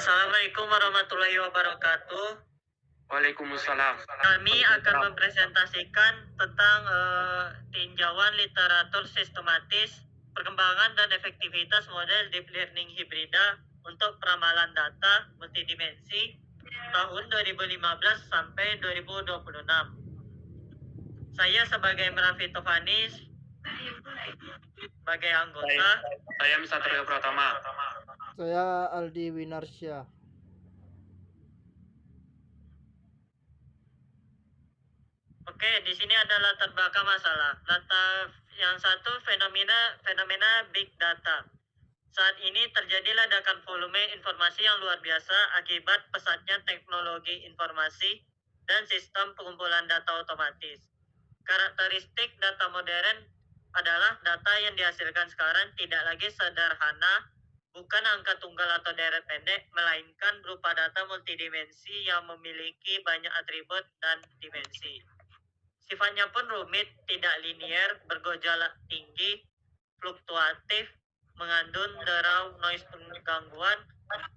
Assalamualaikum warahmatullahi wabarakatuh. Waalaikumsalam. Kami akan mempresentasikan tentang tinjauan literatur sistematis, perkembangan dan efektivitas model deep learning hibrida untuk peramalan data multidimensi tahun 2015 sampai 2026. Saya sebagai Merafi Tofanis sebagai anggota. Saya Satrio Pratama. Saya Aldi Winarsya. Oke, di sini ada latar belakang masalah. Latar yang satu fenomena big data. Saat ini terjadi ledakan volume informasi yang luar biasa akibat pesatnya teknologi informasi dan sistem pengumpulan data otomatis. Karakteristik data modern adalah data yang dihasilkan sekarang tidak lagi sederhana, bukan angka tunggal atau deret pendek, melainkan berupa data multidimensi yang memiliki banyak atribut dan dimensi. Sifatnya pun rumit, tidak linier, bergejolak tinggi, fluktuatif, mengandung derau noise penggangguan,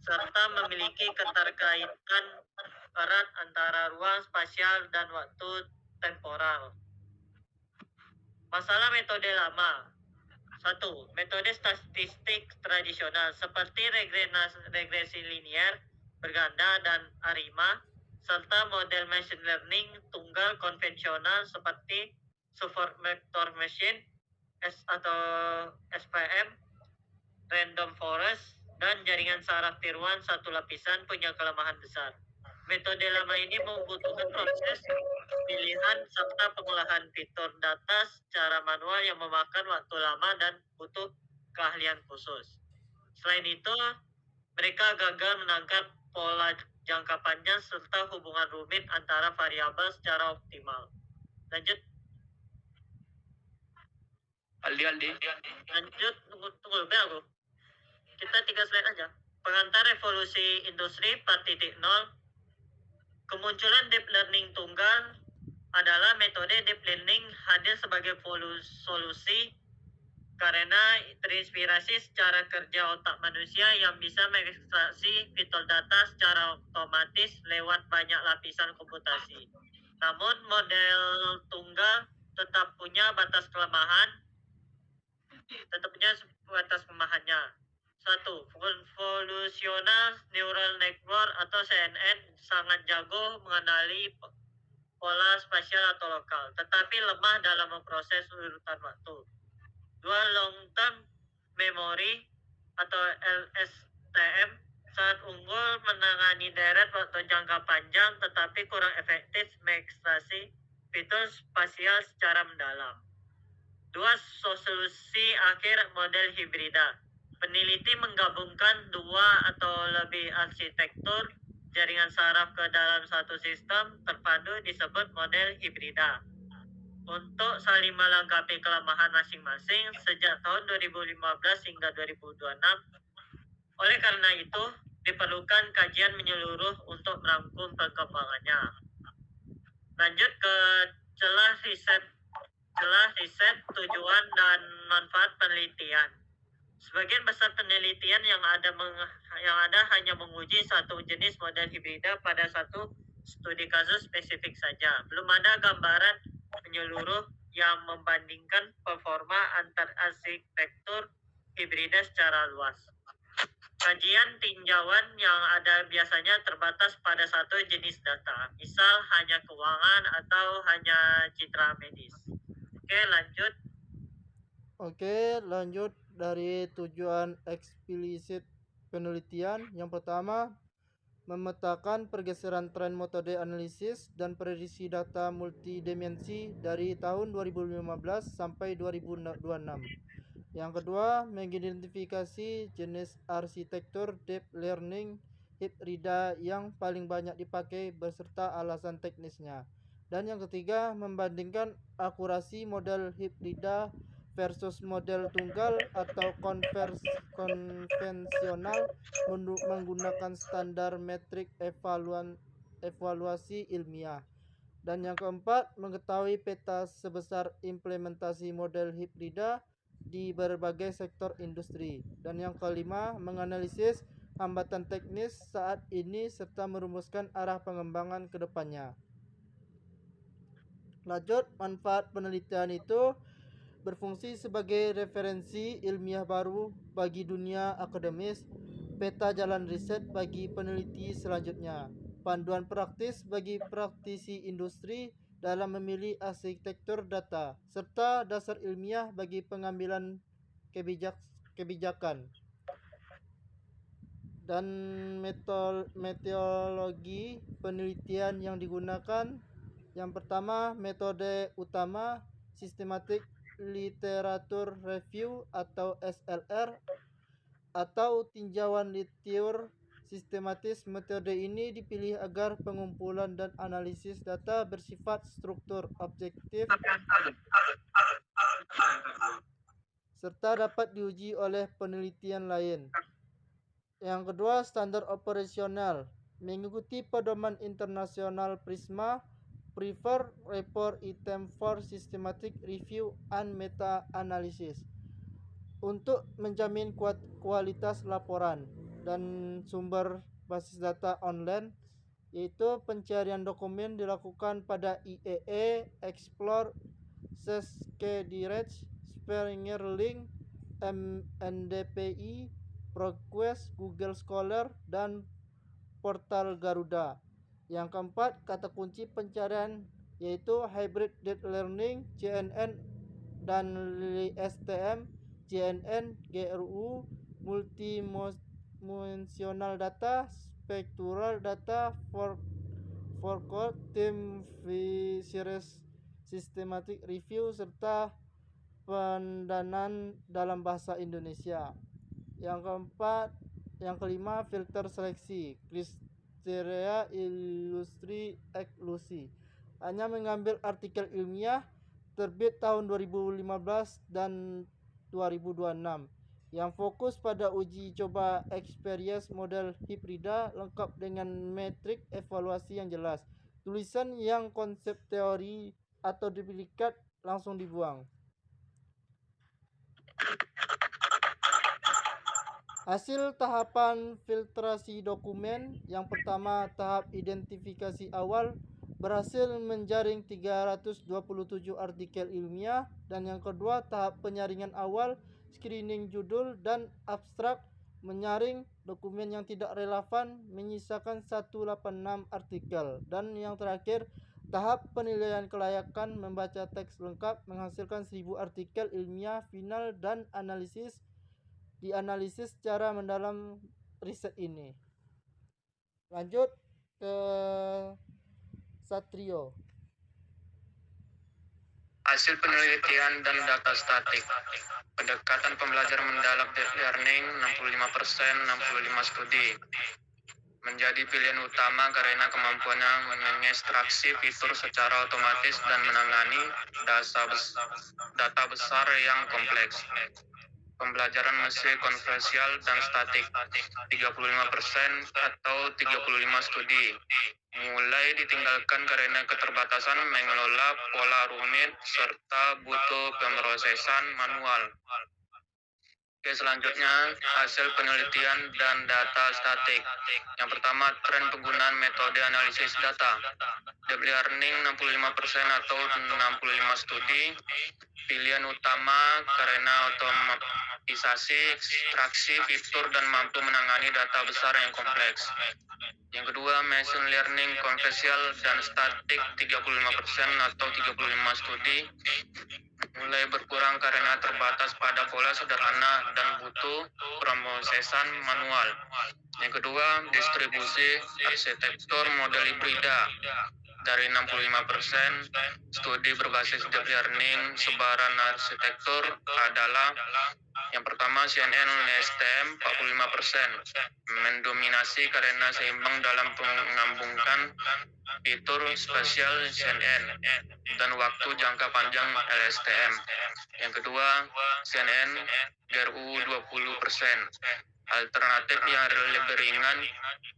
serta memiliki keterkaitan erat antara ruang spasial dan waktu temporal. Masalah metode lama. 1. Metode statistik tradisional seperti regresi linier, berganda, dan ARIMA, serta model machine learning tunggal konvensional seperti support vector machine atau SVM, random forest, dan jaringan saraf tiruan satu lapisan punya kelemahan besar. Metode lama ini membutuhkan proses pilihan serta pengolahan fitur data secara manual yang memakan waktu lama dan butuh keahlian khusus. Selain itu, mereka gagal menangkap pola jangka panjang serta hubungan rumit antara variabel secara optimal. Lanjut. Aldi. Lanjut, tunggu aku. Kita 3 slide aja. Pengantar revolusi industri 4.0. Kemunculan deep learning tunggal adalah metode deep learning hadir sebagai solusi karena terinspirasi secara kerja otak manusia yang bisa mengekstraksi fitur data secara otomatis lewat banyak lapisan komputasi. Namun model tunggal tetap punya batas kelemahannya. 1. Convolutional Neural Network atau CNN sangat jago mengenali pola spasial atau lokal, tetapi lemah dalam memproses urutan waktu. 2. Long Term Memory atau LSTM sangat unggul menangani deret waktu jangka panjang, tetapi kurang efektif mengekstraksi fitur spasial secara mendalam. 2. Solusi akhir model hibrida. Peneliti menggabungkan 2 atau lebih arsitektur jaringan saraf ke dalam satu sistem terpadu disebut model hibrida untuk saling melengkapi kelemahan masing-masing sejak tahun 2015 hingga 2026. Oleh karena itu, diperlukan kajian menyeluruh untuk merangkum perkembangannya. Lanjut ke celah riset, tujuan dan manfaat penelitian. Sebagian besar penelitian yang ada hanya menguji satu jenis model hibrida pada satu studi kasus spesifik saja. Belum ada gambaran menyeluruh yang membandingkan performa antar arsitektur hibrida secara luas. Kajian tinjauan yang ada biasanya terbatas pada satu jenis data, misal hanya keuangan atau hanya citra medis. Oke, lanjut dari tujuan eksplisit penelitian. Yang pertama, memetakan pergeseran tren metode analisis dan prediksi data multidimensi dari tahun 2015 sampai 2026. Yang kedua, mengidentifikasi jenis arsitektur deep learning hibrida yang paling banyak dipakai beserta alasan teknisnya. Dan yang ketiga, membandingkan akurasi model hibrida versus model tunggal atau konvensional menggunakan standar metrik evaluasi ilmiah. Dan yang keempat, mengetahui peta sebesar implementasi model hibrida di berbagai sektor industri. Dan yang kelima, menganalisis hambatan teknis saat ini serta merumuskan arah pengembangan ke depannya. Lanjut, manfaat penelitian itu berfungsi sebagai referensi ilmiah baru bagi dunia akademis, peta jalan riset bagi peneliti selanjutnya, panduan praktis bagi praktisi industri dalam memilih arsitektur data, serta dasar ilmiah bagi pengambilan kebijakan. Dan metodologi penelitian yang digunakan, yang pertama, metode utama Systematic Literature Review atau SLR atau tinjauan literatur sistematis. Metode ini dipilih agar pengumpulan dan analisis data bersifat struktur objektif serta dapat diuji oleh penelitian lain. Yang kedua, standar operasional mengikuti pedoman internasional PRISMA, Preferred Report Item for Systematic Review and Meta-Analysis, untuk menjamin kualitas laporan dan sumber basis data online, yaitu pencarian dokumen dilakukan pada IEE, Explore, SESCDIRECT, Springer Link, NDPI, ProQuest, Google Scholar, dan portal Garuda. Yang keempat, kata kunci pencarian yaitu Hybrid Deep Learning, CNN dan STM, CNN, GRU, Multidimensional Data, Spectral Data, Forecast, Team Series Systematic Review, serta pendanaan dalam bahasa Indonesia. Yang kelima, filter seleksi, kriteria industri eksklusi. Hanya mengambil artikel ilmiah terbit tahun 2015 dan 2026 yang fokus pada uji coba experience model hibrida lengkap dengan metrik evaluasi yang jelas. Tulisan yang konsep teori atau duplikat langsung dibuang. Hasil tahapan filtrasi dokumen. Yang pertama, tahap identifikasi awal berhasil menjaring 327 artikel ilmiah, dan yang kedua, tahap penyaringan awal, screening judul dan abstrak, menyaring dokumen yang tidak relevan, menyisakan 186 artikel, dan yang terakhir, tahap penilaian kelayakan, membaca teks lengkap, menghasilkan 1000 artikel ilmiah final dan dianalisis secara mendalam riset ini. Lanjut ke Satrio. Hasil penelitian dan data statik. Pendekatan pembelajaran mendalam deep learning 65%, 65 studi. Menjadi pilihan utama karena kemampuannya mengekstraksi fitur secara otomatis dan menangani data besar yang kompleks. Pembelajaran mesin konvensional dan statik 35% atau 35 studi. Mulai ditinggalkan karena keterbatasan mengelola pola rumit serta butuh pemrosesan manual. Oke, selanjutnya hasil penelitian dan data statik. Yang pertama, tren penggunaan metode analisis data. Deep learning 65% atau 65 studi. Pilihan utama karena otomatisasi, ekstraksi fitur dan mampu menangani data besar yang kompleks. Yang kedua, machine learning konvensional dan statik 35% atau 35 studi. Mulai berkurang karena terbatas pada pola sederhana dan butuh pemrosesan manual. Yang kedua, distribusi arsitektur model hibrida. Dari 65% studi berbasis deep learning, sebaran arsitektur adalah yang pertama CNN STM 45%, mendominasi karena seimbang dalam mengambungkan fitur spesial CNN dan waktu jangka panjang LSTM. Yang kedua, CNN GRU 20%, Alternatif yang lebih ringan,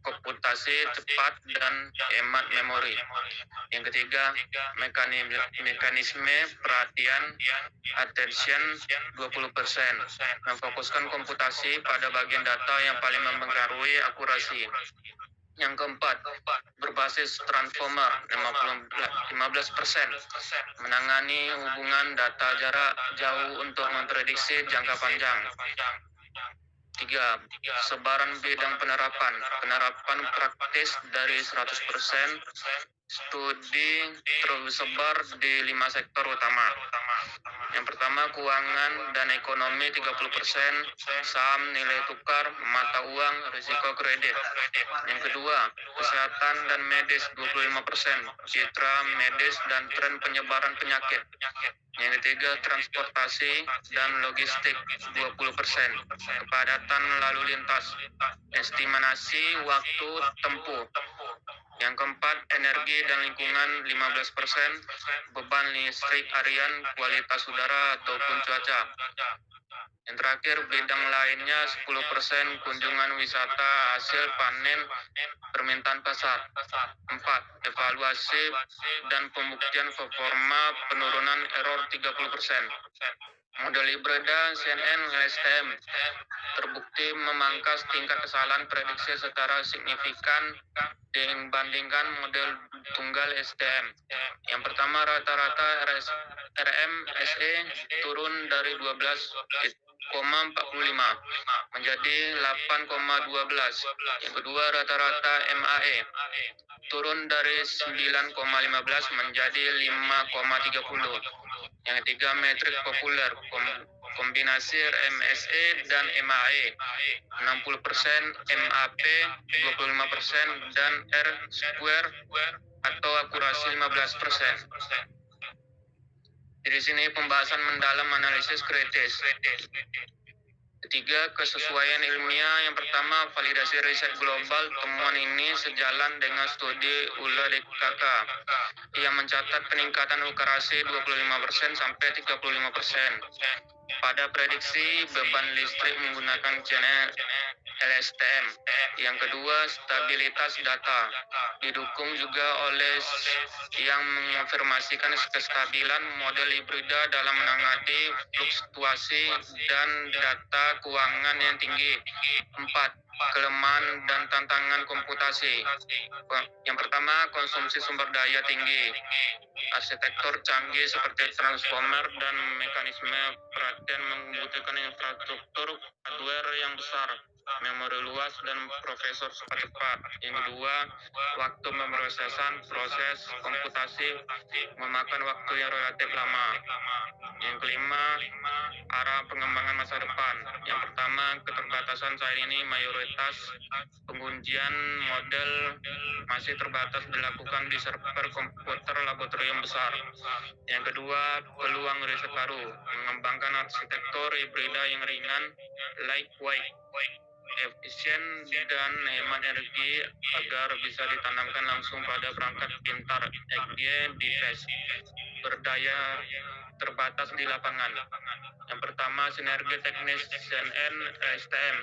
komputasi cepat dan hemat memori. Yang ketiga, mekanisme perhatian attention 20%, memfokuskan komputasi pada bagian data yang paling mempengaruhi akurasi. Yang keempat, berbasis transformer 15%, menangani hubungan data jarak jauh untuk memprediksi jangka panjang. 3. Sebaran bidang penerapan praktis dari 100%, studi tersebar di 5 sektor utama. Yang pertama, keuangan dan ekonomi 30%, saham, nilai tukar, mata uang, risiko kredit. Yang kedua, kesehatan dan medis 25%, citra medis dan tren penyebaran penyakit. Yang ketiga, transportasi dan logistik 20%, kepadatan lalu lintas, estimasi waktu tempuh. Yang keempat, energi dan lingkungan 15%, beban listrik harian, kualitas udara ataupun cuaca. Yang terakhir, bidang lainnya 10%, kunjungan wisata, hasil panen, permintaan pasar. 4. Evaluasi dan pembuktian performa, penurunan error 30%. Model hibrida CNN LSTM terbukti memangkas tingkat kesalahan prediksi secara signifikan dibandingkan model tunggal STM. Yang pertama, rata-rata RMSE turun dari 12,45 menjadi 8,12. Yang kedua, rata-rata MAE turun dari 9,15 menjadi 5,30. Yang ketiga, metrik populer kombinasi RMSE dan MAE 60%, MAP 25%, dan R square atau akurasi 15%. Di sini pembahasan mendalam analisis kritis. Ketiga, kesesuaian ilmiah. Yang pertama, validasi riset global. Temuan ini sejalan dengan studi ULA DKK yang mencatat peningkatan akurasi 25% sampai 35% pada prediksi beban listrik menggunakan channel LSTM. Yang kedua, stabilitas data didukung juga oleh yang mengonfirmasikan kestabilan model hibrida dalam menangani fluktuasi dan data keuangan yang tinggi. 4. Kelemahan dan tantangan komputasi. Yang pertama, konsumsi sumber daya tinggi. Arsitektur canggih seperti transformer dan mekanisme perhatian membutuhkan infrastruktur hardware yang besar, memori luas, dan prosesor cepat. Yang kedua, waktu pemrosesan proses komputasi memakan waktu yang relatif lama. Yang kelima, arah pengembangan masa depan. Yang pertama, keterbatasan saat ini mayoritas pengujian model masih terbatas dilakukan di server komputer laboratorium besar. Yang kedua, peluang riset baru, mengembangkan arsitektur hibrida yang ringan, lightweight, efisien, dan hemat energi agar bisa ditanamkan langsung pada perangkat pintar EG device berdaya terbatas di lapangan. Yang pertama, sinergi teknis CNN STM.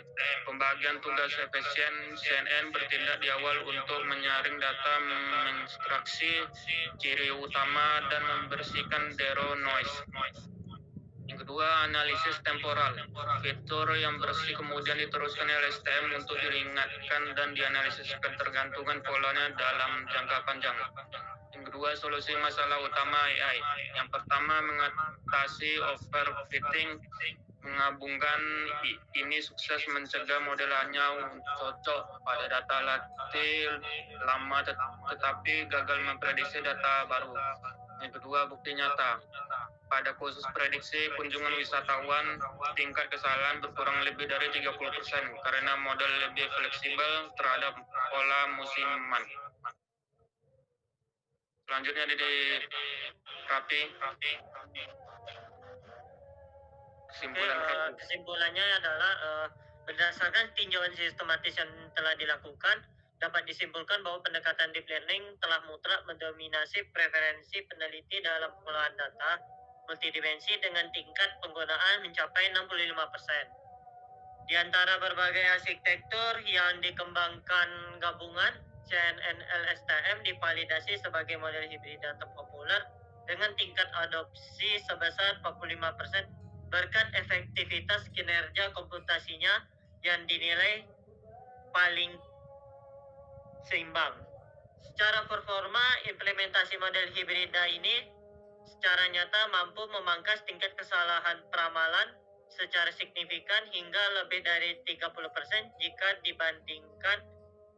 Pembagian tugas efisien. CNN bertindak di awal untuk menyaring data, mengekstraksi ciri utama, dan membersihkan zero noise. Yang kedua, analisis temporal. Fitur yang bersih kemudian diteruskan LSTM untuk diingatkan dan dianalisis ketergantungan polanya dalam jangka panjang. Yang kedua, solusi masalah utama AI. Yang pertama, mengatasi overfitting. Menggabungkan ini sukses mencegah model hanya cocok pada data latih lama tetapi gagal memprediksi data baru. Yang kedua, bukti nyata. Pada khusus prediksi kunjungan wisatawan, tingkat kesalahan berkurang lebih dari 30% karena model lebih fleksibel terhadap pola musiman. Selanjutnya di Rapi. Kesimpulannya adalah berdasarkan tinjauan sistematis yang telah dilakukan, dapat disimpulkan bahwa pendekatan deep learning telah mutlak mendominasi preferensi peneliti dalam pengolahan data multidimensi dengan tingkat penggunaan mencapai 65%. Di antara berbagai arsitektur yang dikembangkan gabungan, CNN LSTM divalidasi sebagai model hibrida terpopuler dengan tingkat adopsi sebesar 45% berkat efektivitas kinerja komputasinya yang dinilai paling seimbang. Secara performa, implementasi model hibrida ini secara nyata mampu memangkas tingkat kesalahan peramalan secara signifikan hingga lebih dari 30% jika dibandingkan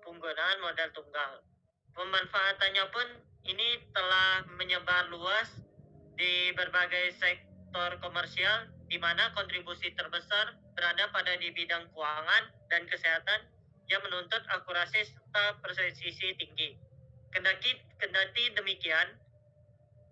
penggunaan model tunggal. Pemanfaatannya pun ini telah menyebar luas di berbagai sektor komersial, di mana kontribusi terbesar berada pada di bidang keuangan dan kesehatan yang menuntut akurasi serta presisi tinggi. Kendati demikian,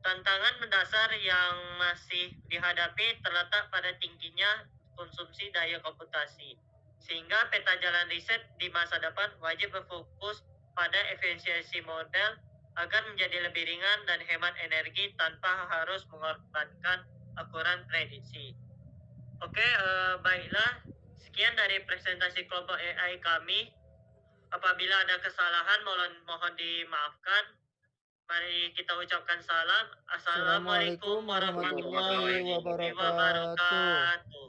tantangan mendasar yang masih dihadapi terletak pada tingginya konsumsi daya komputasi, sehingga peta jalan riset di masa depan wajib berfokus pada efisiensi model agar menjadi lebih ringan dan hemat energi tanpa harus mengorbankan akuran prediksi. Oke, baiklah. Sekian dari presentasi kelompok AI kami. Apabila ada kesalahan, mohon dimaafkan. Mari kita ucapkan salam. Assalamualaikum Assalamualaikum warahmatullahi warahmatullahi wabarakatuh. wabarakatuh.